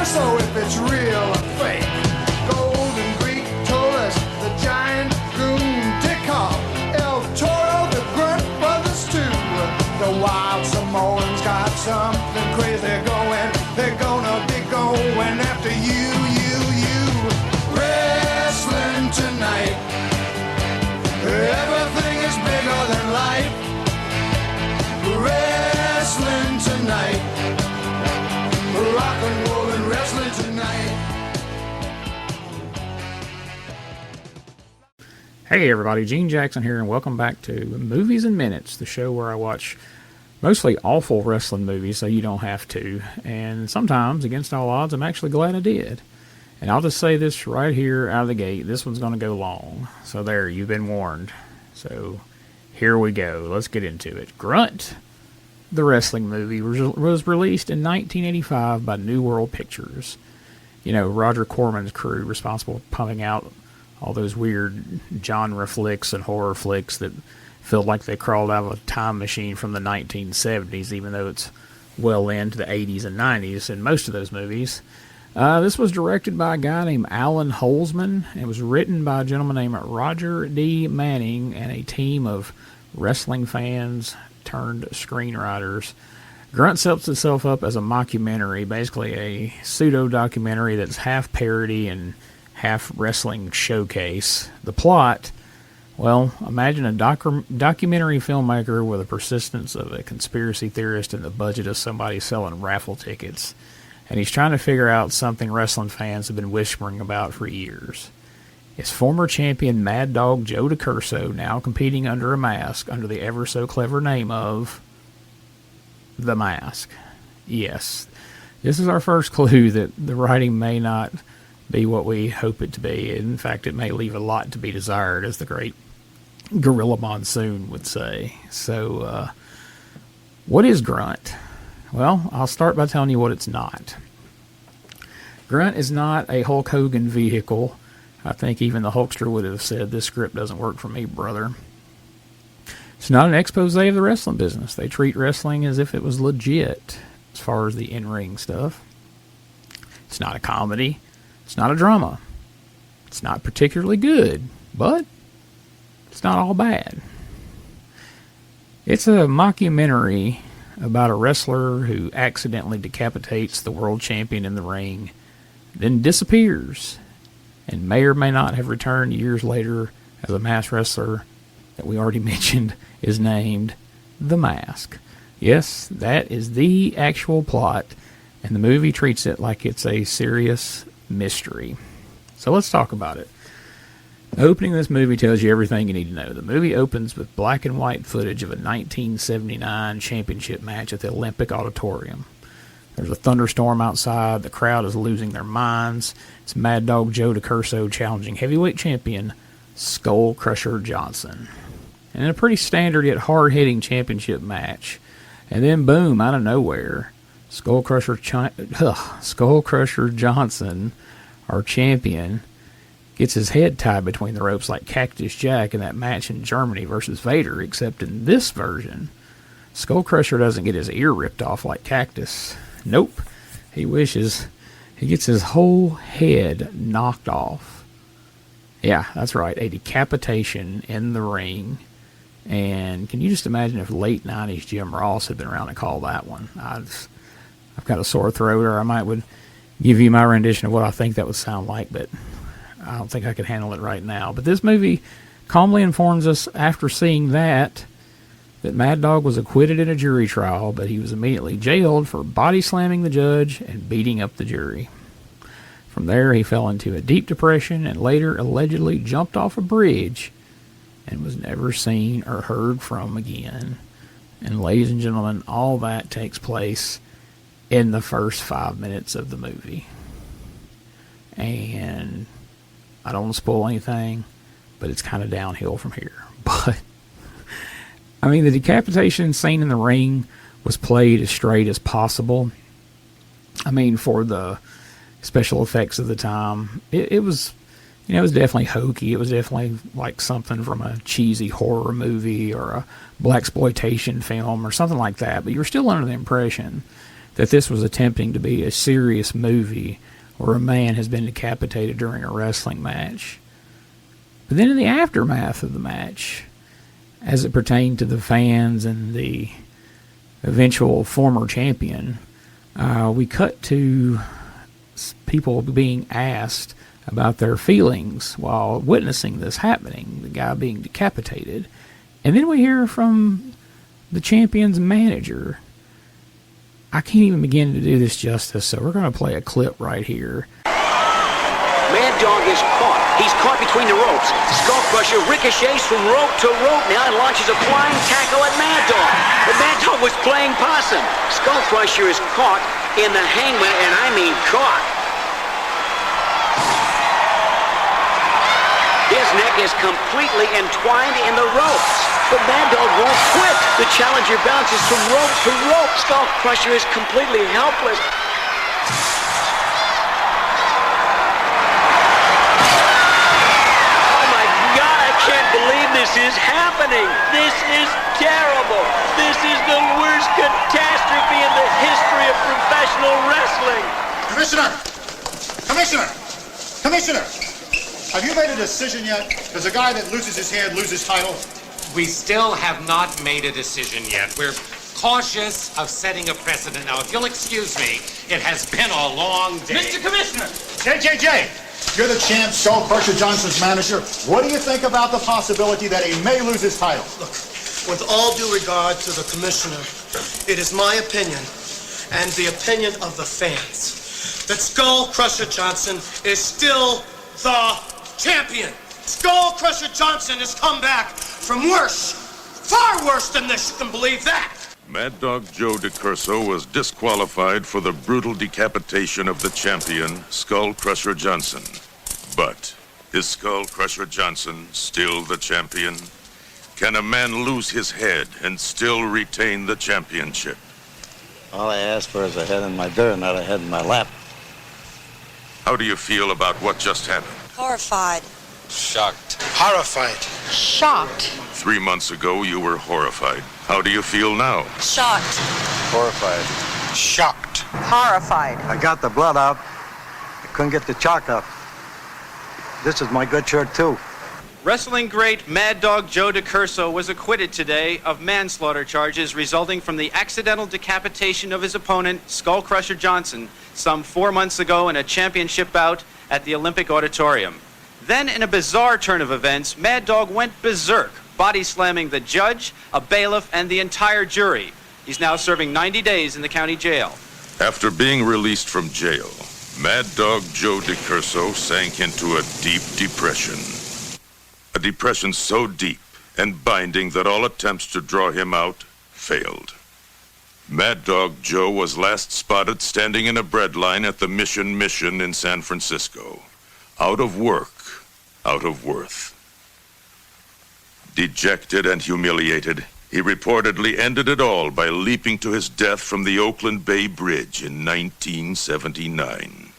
DeCurso if it's real or fake. Golden Greek, Tolos, the giant goon, Dick El Toro, the Grunt brothers too. The wild Samoans got something crazy going. They're gonna be going after you. Wrestling tonight. Everything is bigger than life. Wrestling tonight. Rock and roll and wrestling tonight. Hey everybody, Gene Jackson here, and welcome back to Movies in Minutes, the show where I watch mostly awful wrestling movies so you don't have to, and sometimes, against all odds, I'm actually glad I did. And I'll just say this right here out of the gate, this one's going to go long. So there, you've been warned. So here we go, let's get into it. Grunt, the wrestling movie, was released in 1985 by New World Pictures. You know, Roger Corman's crew, responsible for pumping out all those weird genre flicks and horror flicks that felt like they crawled out of a time machine from the 1970s, even though it's well into the 80s and 90s in most of those movies. This was directed by a guy named Alan Holzman. It was written by a gentleman named Roger D. Manning and a team of wrestling fans turned screenwriters. Grunt sets itself up as a mockumentary, basically a pseudo-documentary that's half parody and half wrestling showcase. The plot, well, imagine a documentary filmmaker with the persistence of a conspiracy theorist and the budget of somebody selling raffle tickets. And he's trying to figure out something wrestling fans have been whispering about for years. Is former champion Mad Dog Joe DeCurso now competing under a mask under the ever-so-clever name of The Mask? Yes, this is our first clue that the writing may not be what we hope it to be. In fact, it may leave a lot to be desired, as the great Gorilla Monsoon would say. So, what is Grunt? Well, I'll start by telling you what it's not. Grunt is not a Hulk Hogan vehicle. I think even the Hulkster would have said, this script doesn't work for me, brother. It's not an expose of the wrestling business. They treat wrestling as if it was legit, as far as the in-ring stuff. It's not a comedy. It's not a drama. It's not particularly good, but it's not all bad. It's a mockumentary about a wrestler who accidentally decapitates the world champion in the ring, then disappears, and may or may not have returned years later as a masked wrestler that we already mentioned is named The Mask. Yes, that is the actual plot, and the movie treats it like it's a serious mystery. So let's talk about it. The opening of this movie tells you everything you need to know. The movie opens with black and white footage of a 1979 championship match at the Olympic Auditorium. There's a thunderstorm outside. The crowd is losing their minds. It's Mad Dog Joe DeCurso challenging heavyweight champion Skull Crusher Johnson. And in a pretty standard yet hard-hitting championship match. And then boom, out of nowhere, Skull Crusher Johnson, our champion, gets his head tied between the ropes like Cactus Jack in that match in Germany versus Vader, except in this version, Skull Crusher doesn't get his ear ripped off like Cactus. Nope. He wishes he gets his whole head knocked off. Yeah, that's right, a decapitation in the ring. And can you just imagine if late 90s Jim Ross had been around to call that one? I've got a sore throat, or I would give you my rendition of what I think that would sound like, but I don't think I could handle it right now. But this movie calmly informs us, after seeing that Mad Dog was acquitted in a jury trial, but he was immediately jailed for body slamming the judge and beating up the jury. From there, he fell into a deep depression and later allegedly jumped off a bridge and was never seen or heard from again. And ladies and gentlemen, all that takes place in the first 5 minutes of the movie. And I don't want to spoil anything, but it's kind of downhill from here. But, I mean, the decapitation scene in the ring was played as straight as possible. I mean, for the special effects of the time, it was, it was definitely hokey. It was definitely like something from a cheesy horror movie or a blaxploitation film or something like that. But you were still under the impression that this was attempting to be a serious movie where a man has been decapitated during a wrestling match. But then in the aftermath of the match, as it pertained to the fans and the eventual former champion, we cut to people being asked about their feelings while witnessing this happening, the guy being decapitated. And then we hear from the champion's manager. I can't even begin to do this justice, so we're going to play a clip right here. Mad Dog is caught. He's caught between the ropes. Skull Crusher ricochets from rope to rope now and launches a flying tackle at Mad Dog. But Mad Dog was playing possum. Skull Crusher is caught in the hangman, and I mean caught. His neck is completely entwined in the ropes. But Mad Dog won't quit. The challenger bounces from rope to rope. Skull Crusher is completely helpless. This is happening. This is terrible. This is the worst catastrophe in the history of professional wrestling. Commissioner, have you made a decision yet? Does a guy that loses his head lose his title? We still have not made a decision yet. We're cautious of setting a precedent. Now, if you'll excuse me, it has been a long day. Mr. Commissioner! JJJ! You're the champ, Skull Crusher Johnson's manager. What do you think about the possibility that he may lose his title? Look, with all due regard to the commissioner, it is my opinion, and the opinion of the fans, that Skull Crusher Johnson is still the champion. Skull Crusher Johnson has come back from worse, far worse than this. You can believe that. Mad Dog Joe DeCurso was disqualified for the brutal decapitation of the champion, Skull Crusher Johnson. But is Skull Crusher Johnson still the champion? Can a man lose his head and still retain the championship? All I asked for is a head in my dirt, not a head in my lap. How do you feel about what just happened? Horrified. Shocked. Horrified. Shocked. 3 months ago, you were horrified. How do you feel now? Shocked. Horrified. Shocked. Horrified. I got the blood out. I couldn't get the chalk up. This is my good shirt, too. Wrestling great Mad Dog Joe DeCurso was acquitted today of manslaughter charges resulting from the accidental decapitation of his opponent, Skull Crusher Johnson, some 4 months ago in a championship bout at the Olympic Auditorium. Then, in a bizarre turn of events, Mad Dog went berserk, body slamming the judge, a bailiff, and the entire jury. He's now serving 90 days in the county jail. After being released from jail, Mad Dog Joe DeCurso sank into a deep depression. A depression so deep and binding that all attempts to draw him out failed. Mad Dog Joe was last spotted standing in a bread line at the Mission in San Francisco. Out of work, out of worth. Dejected and humiliated, he reportedly ended it all by leaping to his death from the Oakland Bay Bridge in 1979.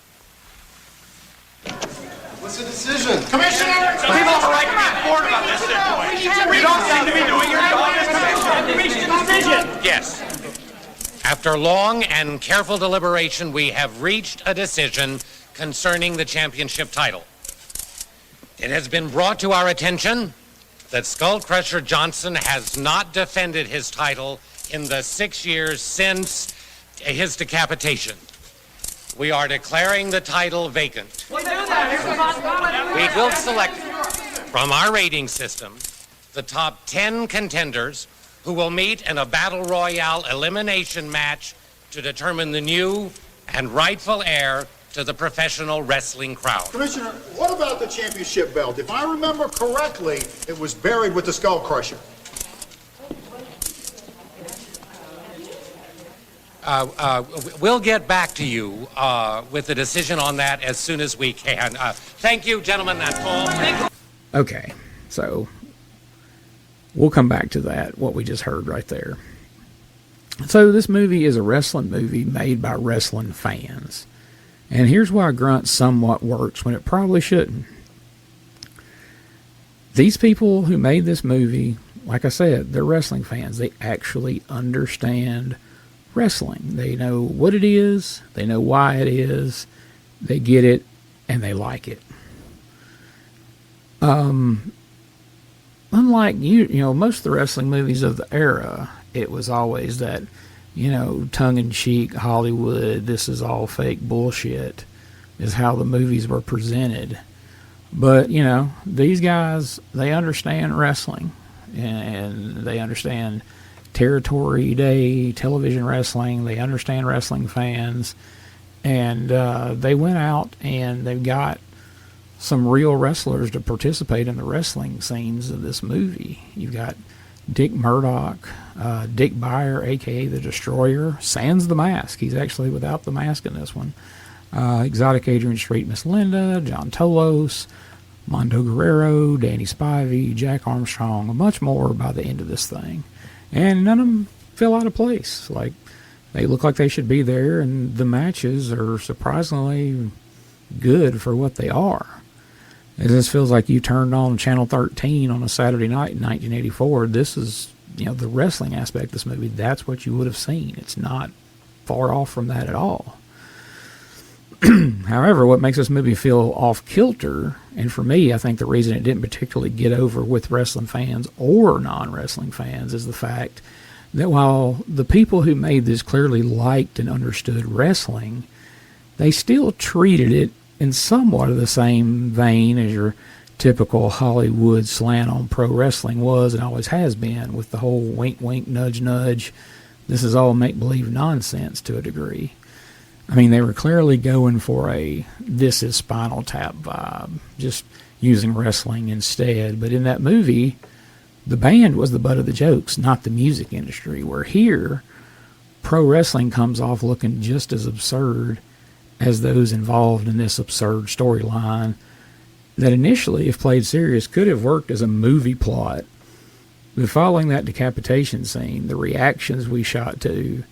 What's the decision? Commissioner! People have a right to be informed about this point. You don't seem to be doing your job as commissioner. Yes. After long and careful deliberation, we have reached a decision concerning the championship title. It has been brought to our attention that Skull Crusher Johnson has not defended his title in the 6 years since his decapitation. We are declaring the title vacant. We will select from our rating system the top 10 contenders who will meet in a battle royale elimination match to determine the new and rightful heir to the professional wrestling crowd. Commissioner, what about the championship belt? If I remember correctly, it was buried with the Skull Crusher. We'll get back to you with a decision on that as soon as we can. Thank you, gentlemen. That's all. Okay, so we'll come back to that, what we just heard right there. So this movie is a wrestling movie made by wrestling fans. And here's why Grunt somewhat works when it probably shouldn't. These people who made this movie, like I said, they're wrestling fans. They actually understand wrestling. They know what it is, they know why it is, they get it, and they like it. Unlike most of the wrestling movies of the era, it was always that, tongue-in-cheek Hollywood, this is all fake bullshit, is how the movies were presented. But, these guys, they understand wrestling, and they understand territory day television wrestling. They understand wrestling fans, and they went out and they've got some real wrestlers to participate in the wrestling scenes of this movie. You've got Dick Murdoch, Dick Beyer, a.k.a. the Destroyer, sans the mask. He's actually without the mask in this one. Exotic Adrian Street, Miss Linda, John Tolos, Mondo Guerrero, Danny Spivey, Jack Armstrong, and much more by the end of this thing. And none of them fell out of place. Like, they look like they should be there, and the matches are surprisingly good for what they are. This feels like you turned on Channel 13 on a Saturday night in 1984. This is, the wrestling aspect of this movie. That's what you would have seen. It's not far off from that at all. However, what makes this movie feel off-kilter, and for me, I think the reason it didn't particularly get over with wrestling fans or non-wrestling fans, is the fact that while the people who made this clearly liked and understood wrestling, they still treated it in somewhat of the same vein as your typical Hollywood slant on pro wrestling was and always has been, with the whole wink, wink, nudge, nudge. This is all make-believe nonsense to a degree. I mean, they were clearly going for a This Is Spinal Tap vibe, just using wrestling instead. But in that movie, the band was the butt of the jokes, not the music industry. Where here, pro wrestling comes off looking just as absurd as those involved in this absurd storyline that initially, if played serious, could have worked as a movie plot. But following that decapitation scene, the reactions we shot to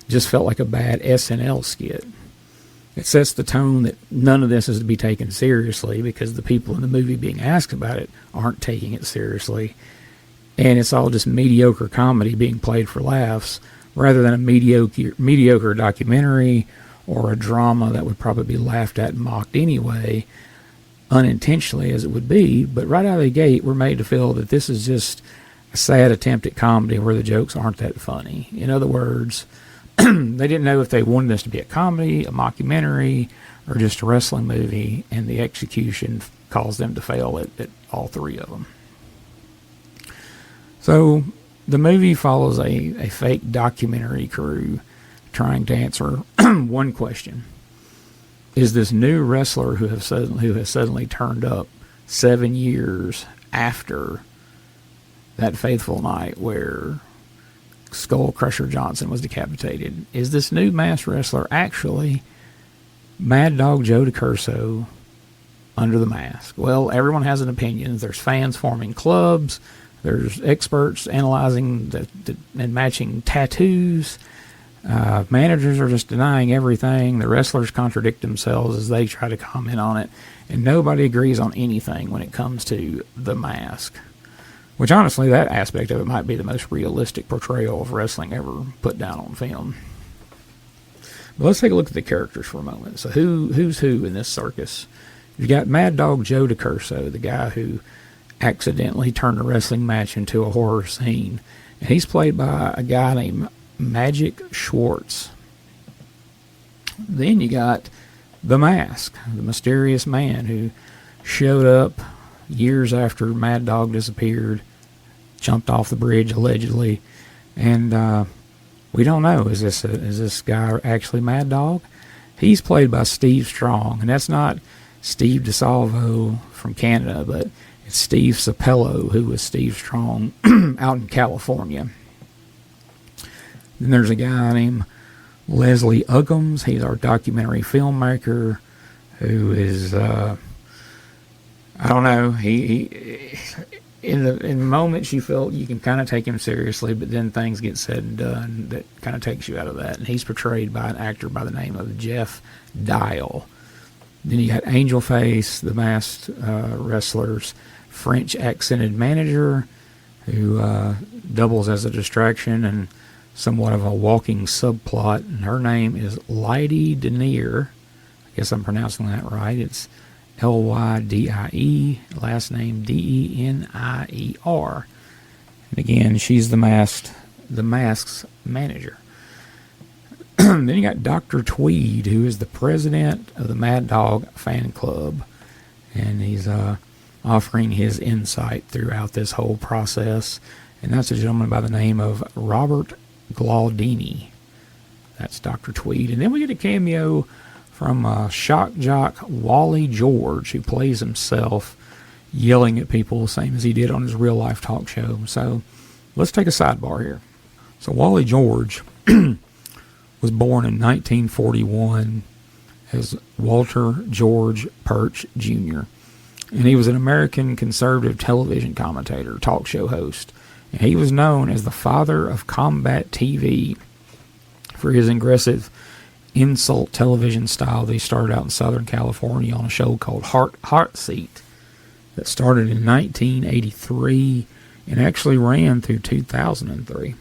just felt like a bad SNL skit. It sets the tone that none of this is to be taken seriously, because the people in the movie being asked about it aren't taking it seriously. And it's all just mediocre comedy being played for laughs, rather than a mediocre documentary or a drama that would probably be laughed at and mocked anyway, unintentionally as it would be. But right out of the gate, we're made to feel that this is just a sad attempt at comedy where the jokes aren't that funny. In other words, they didn't know if they wanted this to be a comedy, a mockumentary, or just a wrestling movie, and the execution caused them to fail at all three of them. So the movie follows a fake documentary crew trying to answer one question. Is this new wrestler who has suddenly turned up 7 years after that fateful night where Skull Crusher Johnson was decapitated, is this new masked wrestler actually Mad Dog Joe DeCurso under the mask? Well, everyone has an opinion. There's fans forming clubs. There's experts analyzing and matching tattoos. Managers are just denying everything. The wrestlers contradict themselves as they try to comment on it. And nobody agrees on anything when it comes to the mask. Which, honestly, that aspect of it might be the most realistic portrayal of wrestling ever put down on film. But let's take a look at the characters for a moment. So who's who in this circus? You've got Mad Dog Joe DeCurso, the guy who accidentally turned a wrestling match into a horror scene. And he's played by a guy named Magic Schwartz. Then you got The Mask, the mysterious man who showed up years after Mad Dog disappeared, jumped off the bridge allegedly, and we don't know, is this guy actually Mad Dog? He's played by Steve Strong, and that's not Steve DeSalvo from Canada, but it's Steve Sapello, who was Steve Strong out in California. Then there's a guy named Leslie Uggams. He's our documentary filmmaker who is I don't know. He in the moments you feel you can kind of take him seriously, but then things get said and done that kind of takes you out of that. And he's portrayed by an actor by the name of Jeff Dial. Then you got Angel Face, the masked wrestler's French accented manager, who doubles as a distraction and somewhat of a walking subplot, and her name is Lydie Denier. I guess I'm pronouncing that right. It's Lydie, last name Denier. And again, she's the Mask's manager. Then you got Dr. Tweed, who is the president of the Mad Dog fan club, and he's offering his insight throughout this whole process. And that's a gentleman by the name of Robert Glaudini. That's Dr. Tweed. And then we get a cameo from shock jock Wally George, who plays himself yelling at people the same as he did on his real life talk show. So let's take a sidebar here. So Wally George was born in 1941 as Walter George Perch Jr. And he was an American conservative television commentator, talk show host. And he was known as the father of combat TV for his aggressive insult television style that he started out in Southern California on a show called Heart Seat that started in 1983 and actually ran through 2003.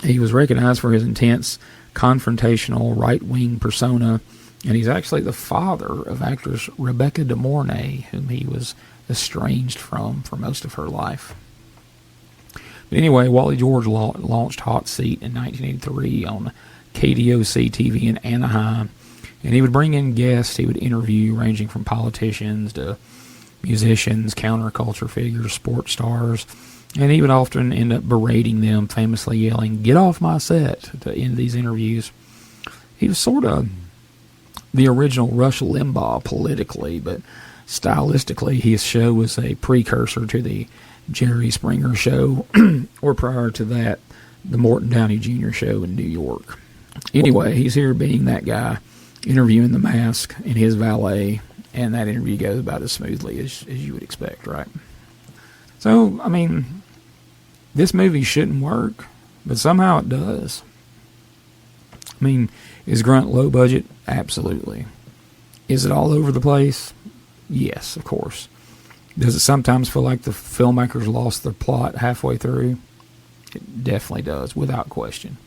He was recognized for his intense, confrontational, right-wing persona, and he's actually the father of actress Rebecca De Mornay, whom he was estranged from for most of her life. But anyway, Wally George launched Hot Seat in 1983 on KDOC TV in Anaheim, and he would bring in guests he would interview, ranging from politicians to musicians, counterculture figures, sports stars, and he would often end up berating them, famously yelling, "Get off my set," to end these interviews. He was sort of the original Rush Limbaugh politically, but stylistically his show was a precursor to the Jerry Springer show, or prior to that, the Morton Downey Jr. show in New York. Anyway, he's here being that guy, interviewing the Mask and his valet, and that interview goes about as smoothly as you would expect, right? So, I mean, this movie shouldn't work, but somehow it does. I mean, is Grunt low budget? Absolutely. Is it all over the place? Yes, of course. Does it sometimes feel like the filmmakers lost their plot halfway through? It definitely does, without question.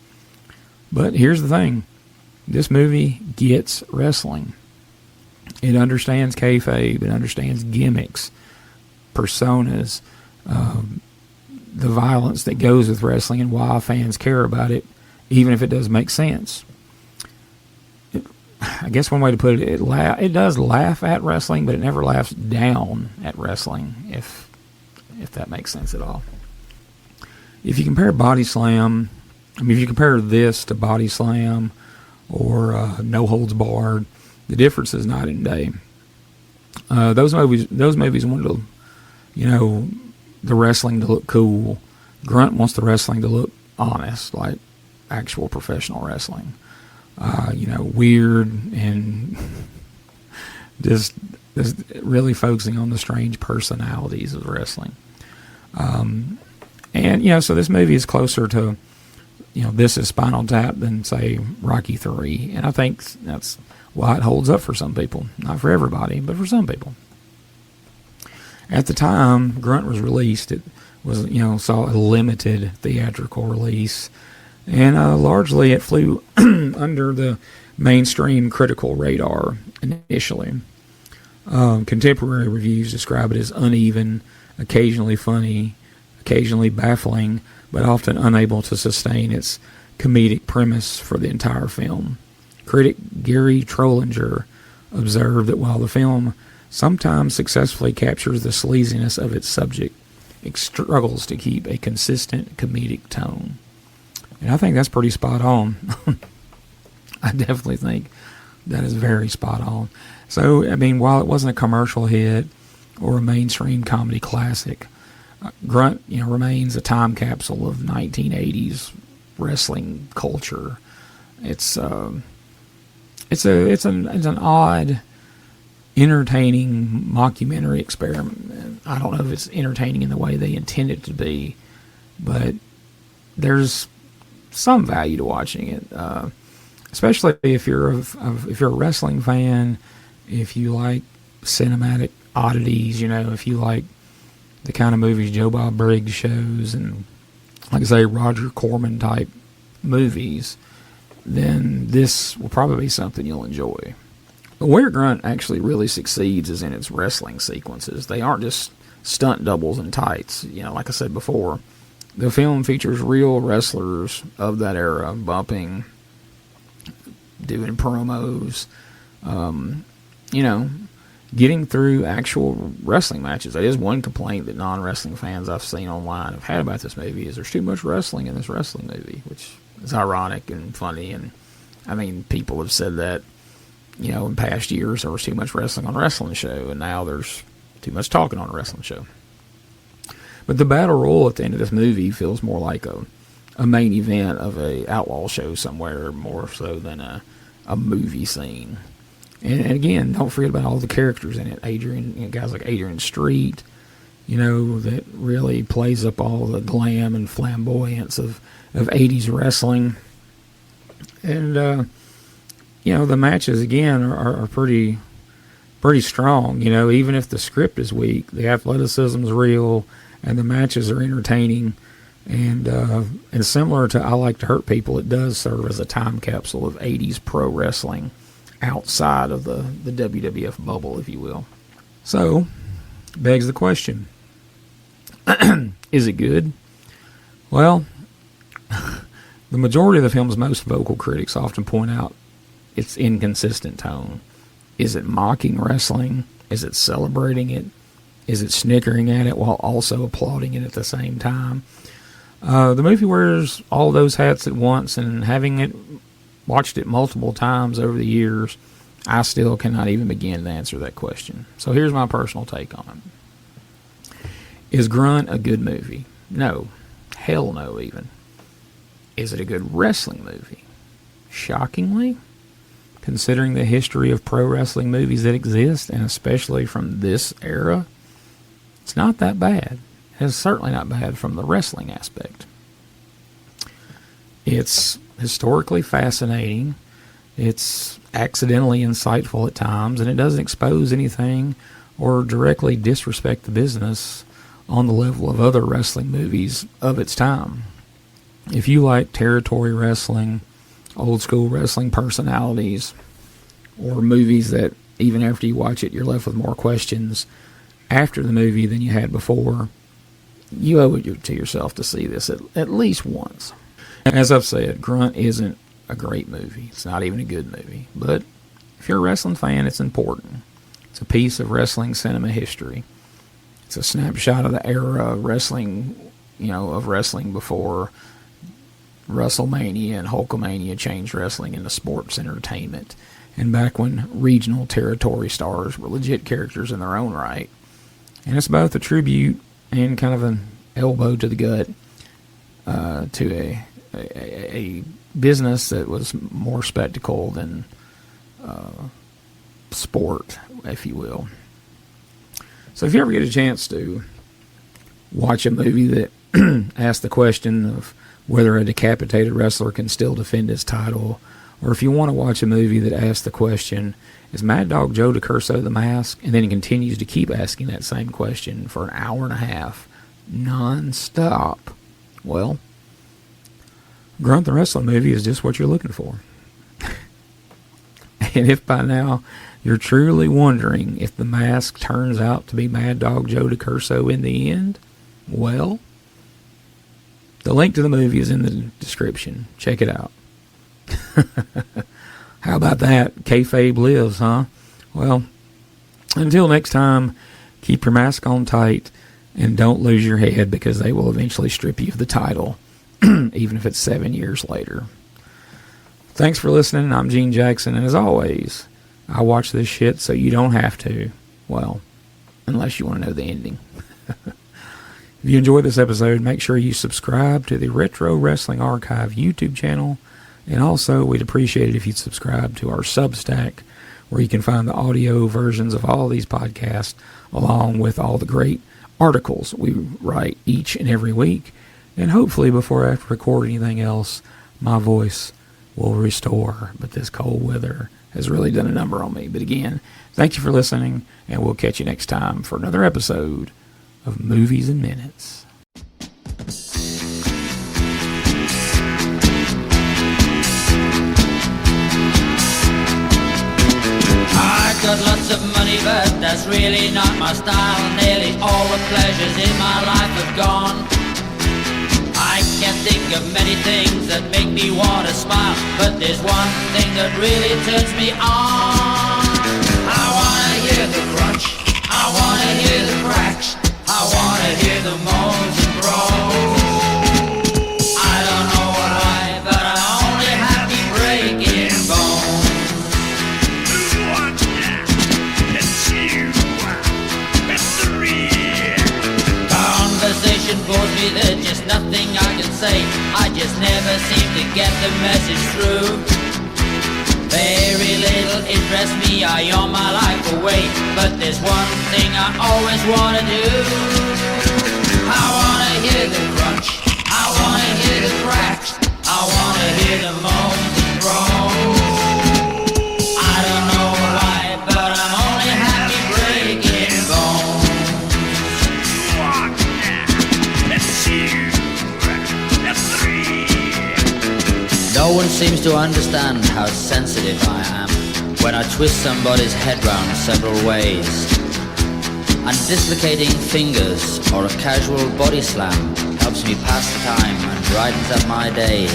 But here's the thing. This movie gets wrestling. It understands kayfabe. It understands gimmicks, personas, the violence that goes with wrestling and why fans care about it, even if it does make sense. I guess one way to put it, it does laugh at wrestling, but it never laughs down at wrestling, if that makes sense at all. If you compare Body Slam, if you compare this to Body Slam or No Holds Barred, the difference is night and day. Those movies wanted to, the wrestling to look cool. Grunt wants the wrestling to look honest, like actual professional wrestling. Weird and just really focusing on the strange personalities of wrestling. So this movie is closer to, this is Spinal Tap than, say, Rocky III. And I think that's why it holds up for some people. Not for everybody, but for some people. At the time Grunt was released, it was, saw a limited theatrical release. And largely it flew under the mainstream critical radar initially. Contemporary reviews describe it as uneven, occasionally funny, occasionally baffling, but often unable to sustain its comedic premise for the entire film. Critic Gary Trollinger observed that while the film sometimes successfully captures the sleaziness of its subject, it struggles to keep a consistent comedic tone. And I think that's pretty spot on. I definitely think that is very spot on. So, while it wasn't a commercial hit or a mainstream comedy classic, Grunt, remains a time capsule of 1980s wrestling culture. It's an odd, entertaining mockumentary experiment. I don't know if it's entertaining in the way they intend it to be, but there's some value to watching it, especially if you're a wrestling fan, if you like cinematic oddities, if you like the kind of movies Joe Bob Briggs shows, and like I say, Roger Corman type movies, then this will probably be something you'll enjoy. But where Grunt actually really succeeds is in its wrestling sequences. They aren't just stunt doubles and tights. Like I said before, the film features real wrestlers of that era, bumping, doing promos, getting through actual wrestling matches. That is one complaint that non-wrestling fans I've seen online have had about this movie, is there's too much wrestling in this wrestling movie, which is ironic and funny. And I mean, people have said that, in past years there was too much wrestling on a wrestling show, and now there's too much talking on a wrestling show. But the battle royal at the end of this movie feels more like a main event of a outlaw show somewhere, more so than a movie scene. And again, don't forget about all the characters in it. Guys like Adrian Street, that really plays up all the glam and flamboyance of 80s wrestling. And, the matches, again, are pretty strong. Even if the script is weak, the athleticism is real, and the matches are entertaining. And similar to I Like to Hurt People, it does serve as a time capsule of 80s pro wrestling outside of the WWF bubble, if you will. So, begs the question, is it good? Well, the majority of the film's most vocal critics often point out its inconsistent tone. Is it mocking wrestling? Is it celebrating it? Is it snickering at it while also applauding it at the same time? The movie wears all those hats at once, and having watched it multiple times over the years, I still cannot even begin to answer that question. So here's my personal take on it. Is Grunt a good movie? No. Hell no, even. Is it a good wrestling movie? Shockingly, considering the history of pro wrestling movies that exist, and especially from this era, it's not that bad. It's certainly not bad from the wrestling aspect. It's historically fascinating. It's accidentally insightful at times, and it doesn't expose anything or directly disrespect the business on the level of other wrestling movies of its time. If you like territory wrestling, old school wrestling personalities, or movies that even after you watch it you're left with more questions after the movie than you had before, you owe it to yourself to see this at least once. As I've said, Grunt isn't a great movie. It's not even a good movie. But if you're a wrestling fan, it's important. It's a piece of wrestling cinema history. It's a snapshot of the era of wrestling, of wrestling before WrestleMania and Hulkamania changed wrestling into sports entertainment, and back when regional territory stars were legit characters in their own right. And it's both a tribute and kind of an elbow to the gut to a business that was more spectacle than sport, if you will. So if you ever get a chance to watch a movie that asks the question of whether a decapitated wrestler can still defend his title, or if you want to watch a movie that asks the question, is Mad Dog Joe DeCurso the mask? And then he continues to keep asking that same question for an hour and a half, non-stop. Well, Grunt the Wrestling movie is just what you're looking for. And if by now you're truly wondering if the mask turns out to be Mad Dog Joe DeCurso in the end, well, the link to the movie is in the description. Check it out. How about that? Kayfabe lives, huh? Well, until next time, keep your mask on tight and don't lose your head, because they will eventually strip you of the title, even if it's 7 years later. Thanks for listening. I'm Gene Jackson, and as always, I watch this shit so you don't have to. Well, unless you want to know the ending. If you enjoyed this episode, make sure you subscribe to the Retro Wrestling Archive YouTube channel. And also, we'd appreciate it if you'd subscribe to our Substack, where you can find the audio versions of all these podcasts, along with all the great articles we write each and every week. And hopefully, before I have to record anything else, my voice will restore. But this cold weather has really done a number on me. But again, thank you for listening, and we'll catch you next time for another episode of Movies in Minutes. got lots of money, but that's really not my style. Nearly all the pleasures in my life have gone. I can't think of many things that make me want to smile, but there's one thing that really turns me on. I wanna hear the crunch, I wanna hear the cracks, I wanna hear the moans and groans. I don't know why, but I'm only happy breaking bones. Conversation bores me, there's just nothing I can say. I just never seem to get the message through. Very little interests me, I yawn my life away, but there's one thing I always wanna do. I wanna hear the crunch, I wanna hear the cracks, I wanna hear the moans and groans. I don't know why, but I'm only happy breaking bones. No one seems to understand how sensitive I am when I twist somebody's head round several ways. And dislocating fingers or a casual body slam helps me pass the time and brightens up my days.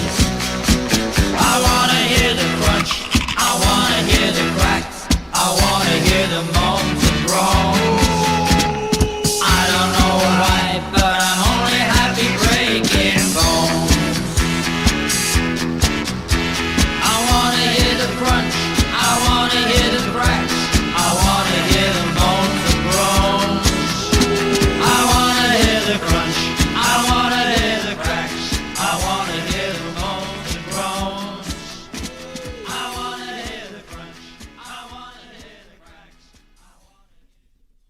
I wanna hear the crunch, I wanna hear the cracks, I wanna hear the moans and groans.